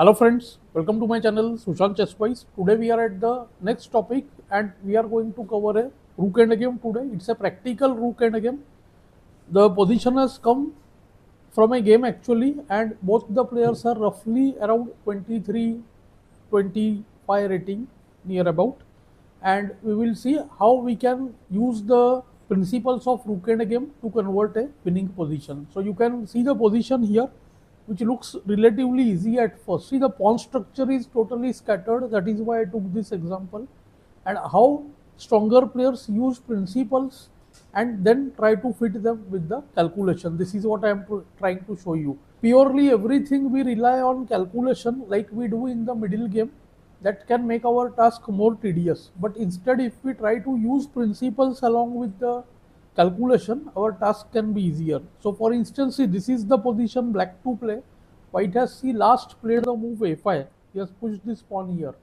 Hello friends, welcome to my channel SushantChessWise. Today we are at the next topic and we are going to cover a Rook Endgame today. It's a practical Rook Endgame. The position has come from a game actually, and both the players are roughly around 23, 25 rating near about, and we will see how we can use the principles of Rook Endgame to convert a winning position. So you can see the position here, which looks relatively easy at first. See, the pawn structure is totally scattered. That is why I took this example. And how stronger players use principles and then try to fit them with the calculation. This is what I am trying to show you. Purely everything we rely on calculation like we do in the middle game, that can make our task more tedious. But instead, if we try to use principles along with the calculation, our task can be easier. So for instance, see, this is the position black to play. White has last played the move a5. He has pushed this pawn here.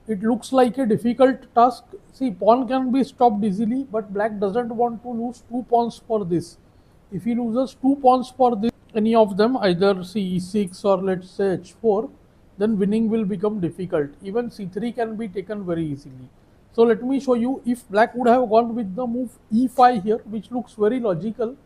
It looks like a difficult task. See, pawn can be stopped easily, but black doesn't want to lose two pawns for this. If he loses two pawns for this, any of them, either e6 or let's say h4, then winning will become difficult. Even c3 can be taken very easily. So let me show you. If black would have gone with the move e5 here, which looks very logical,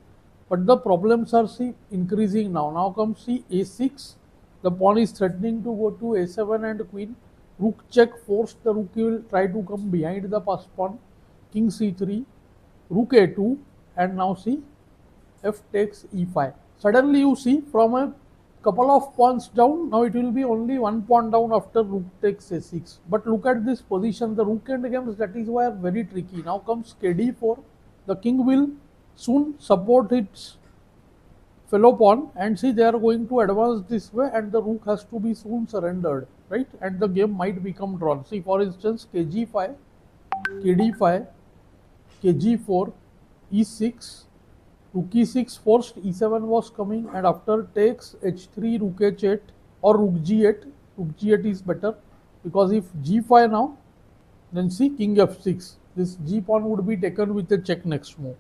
but the problems are increasing now. Now comes a6. The pawn is threatening to go to a7 and queen. Rook check forced. The rook will try to come behind the passed pawn. King c3, rook a2, and now see f takes e5. Suddenly you see from a couple of pawns down, now it will be only one pawn down after rook takes a6. But look at this position, the Rook Endgames, that is why are very tricky. Now comes kd4. The king will soon support its fellow pawn, and see, they are going to advance this way and the rook has to be soon surrendered, right? And the game might become drawn. See, for instance, kg5, kd5, kg4, e6, rook e6 forced, e7 was coming, and after takes h3, rook h8 or rook g8. Rook g8 is better, because if g5 now, then see king f6. This g pawn would be taken with a check next move.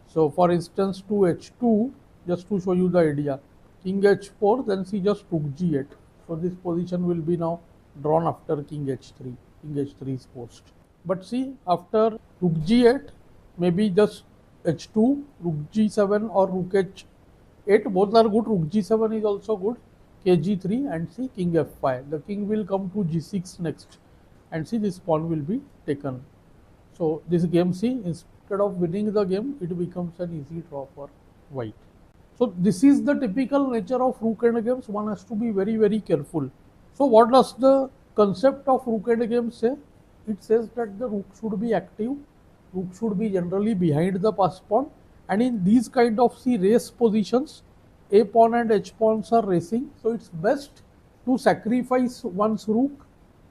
So for instance, to h2, just to show you the idea, king h4, then see just rook g8. So this position will be now drawn after king h3. King h3 is forced. But see, after rook g8, maybe just h2, rook g7 or rook h8, both are good. Rook g7 is also good. kg3 and see king f5. The king will come to g6 next, and see this pawn will be taken. So this game, see, instead of winning the game, it becomes an easy draw for white. So this is the typical nature of Rook Endgames. One has to be very, very careful. So what does the concept of Rook Endgames say? It says that the rook should be active. Rook should be generally behind the passed pawn, and in these kind of race positions, a pawn and h pawns are racing. So it's best to sacrifice one's rook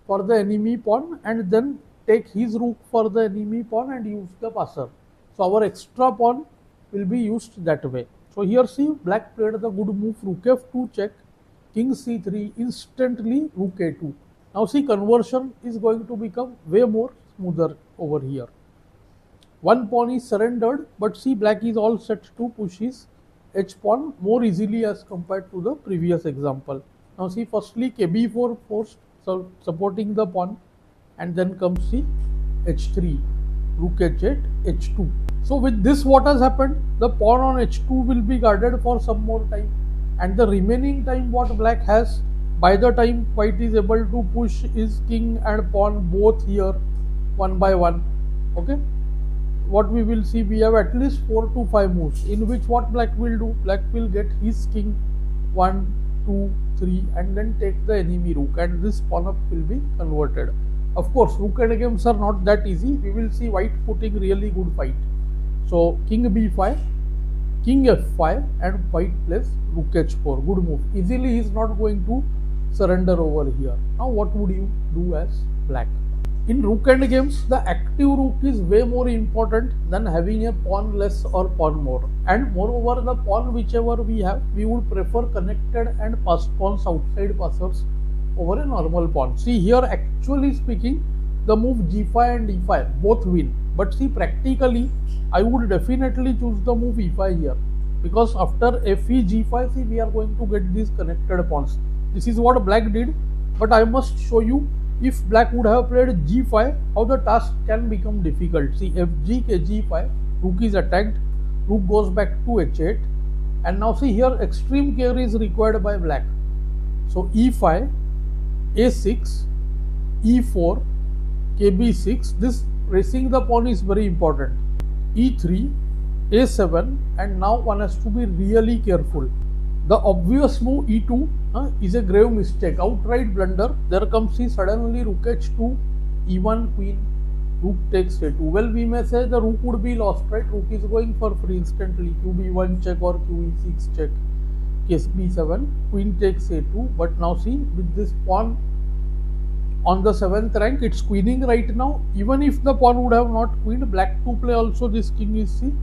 for the enemy pawn and then take his rook for the enemy pawn and use the passer. So our extra pawn will be used that way. So here see, black played the good move, rook f2 check, king c3, instantly rook a2. Now see, conversion is going to become way more smoother over here. One pawn is surrendered, but see, black is all set to push his h pawn more easily as compared to the previous example. Now see, firstly kb4 forced, so supporting the pawn, and then comes see h3, rook h8, h2. So with this, what has happened? The pawn on h2 will be guarded for some more time, and the remaining time what black has, by the time white is able to push his king and pawn both here one by one, okay, what we will see, we have at least 4 to 5 moves in which what black will do, black will get his king 1, 2, 3 and then take the enemy rook, and this pawn up will be converted. Of course, Rook Endgames are not that easy. We will see white putting really good fight. So king b5, king f5, and white plays rook h4. Good move. Easily he is not going to surrender over here. Now what would you do as black? In Rook Endgames, the active rook is way more important than having a pawn less or pawn more. And moreover, the pawn whichever we have, we would prefer connected and passed pawns, outside passers, over a normal pawn. See here, actually speaking, the move g5 and e5 both win. But see, practically, I would definitely choose the move e5 here, because after fe g5, see, we are going to get these connected pawns. This is what black did, but I must show you if black would have played g5, how the task can become difficult. See, fg kg5, rook is attacked, rook goes back to h8, and now see here extreme care is required by black. So e5, a6, e4, kb6, this raising the pawn is very important. e3, a7, and now one has to be really careful. The obvious move e2 is a grave mistake, outright blunder. There comes see suddenly rook h2, e1 queen, rook takes a2. Well, we may say the rook would be lost, right? Rook is going for free instantly, qb1 check or qe6 check, case b7, queen takes a2. But now see, with this pawn on the 7th rank, it's queening right now. Even if the pawn would have not queened, black to play also, this king is see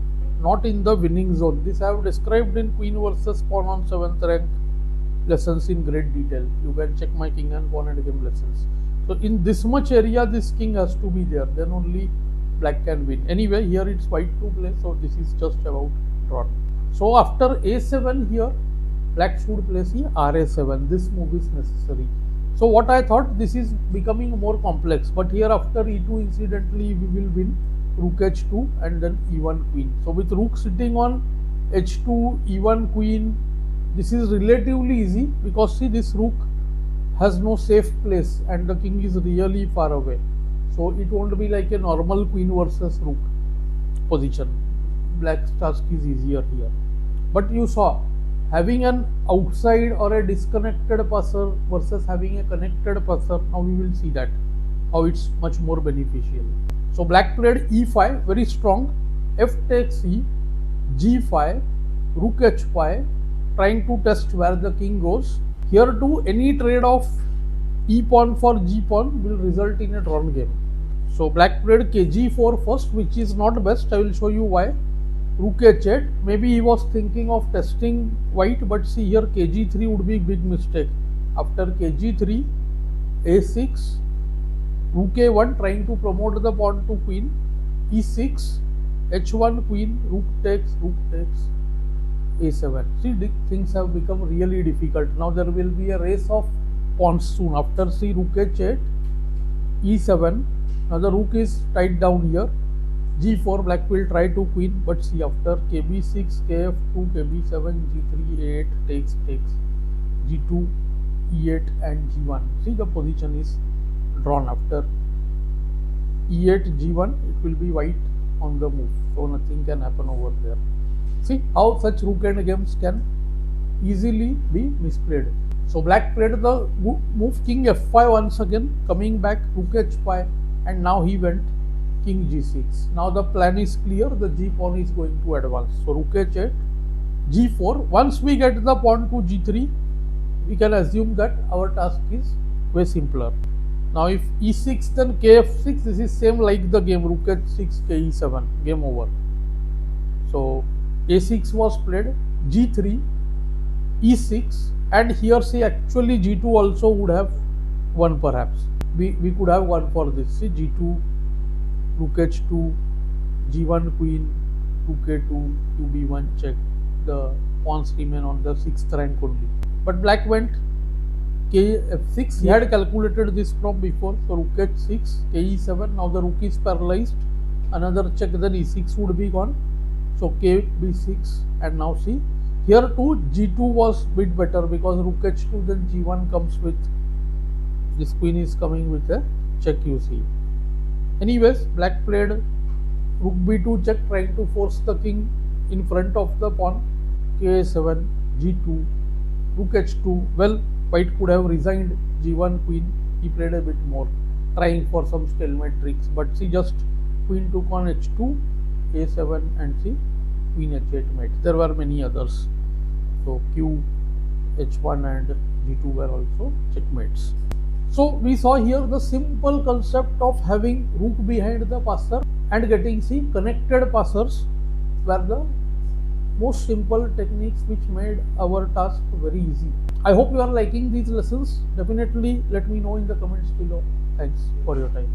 not in the winning zone. This I have described in queen versus pawn on 7th rank lessons in great detail. You can check my king and pawn endgame lessons. So in this much area, this king has to be there, then only black can win. Anyway, here it's white to play, so this is just about drawn. So after a7 here, black should play see ra7. This move is necessary. So what I thought, this is becoming more complex, but here after e2 incidentally we will win rook h2 and then e1 queen. So with rook sitting on h2, e1 queen, this is relatively easy because see this rook has no safe place and the king is really far away. So it won't be like a normal queen versus rook position. Black's task is easier here. But you saw, having an outside or a disconnected passer versus having a connected passer, now we will see that how it's much more beneficial. So black played e5, very strong, f takes e, g5, rook h5, trying to test where the king goes. Here too, any trade of e pawn for g pawn will result in a drawn game. So black played kg4 first, which is not best. I will show you why. Rook h8, maybe he was thinking of testing white, but see here kg3 would be big mistake. After kg3, a6, rook a1, trying to promote the pawn to queen, e6, h1 queen, rook takes, a7. See, things have become really difficult. Now there will be a race of pawns soon. After see rook h8, e7, now the rook is tied down here. g4, black will try to queen, but see after kb6, kf2, kb7, g3, a8, takes, g2, e8 and g1. See, the position is drawn. After e8, g1, it will be white on the move, so nothing can happen over there. See how such rook end games can easily be misplayed. So black played the move king f5 once again, coming back rook h5, and now he went king g6. Now the plan is clear, the g pawn is going to advance. So rook h8, g4. Once we get the pawn to g3, we can assume that our task is way simpler. Now if e6 then kf6, this is same like the game rook h6, ke7, game over. So a6 was played, g3, e6, and here see actually g2 also would have won perhaps. We could have won for this. See g2, rook h2, g1 queen, rook a2, qb1 check. The pawns remain on the 6th rank only. But black went kf6. He had calculated this from before. So rook h6, ke7. Now the rook is paralyzed. Another check, then e6 would be gone. So kb6, and now see here too g2 was bit better because rook h2, then g1 comes with this queen is coming with a check, you see. Anyways, black played rook b2 check, trying to force the king in front of the pawn, ka7, g2, rook h2. Well, white could have resigned g1 queen. He played a bit more, trying for some stalemate tricks, but see just queen took on h2, a7, and see queen h8 mate. There were many others. So q, h1 and g2 were also checkmates. So we saw here the simple concept of having rook behind the passer and getting see connected passers were the most simple techniques which made our task very easy. I hope you are liking these lessons. Definitely let me know in the comments below. Thanks for your time.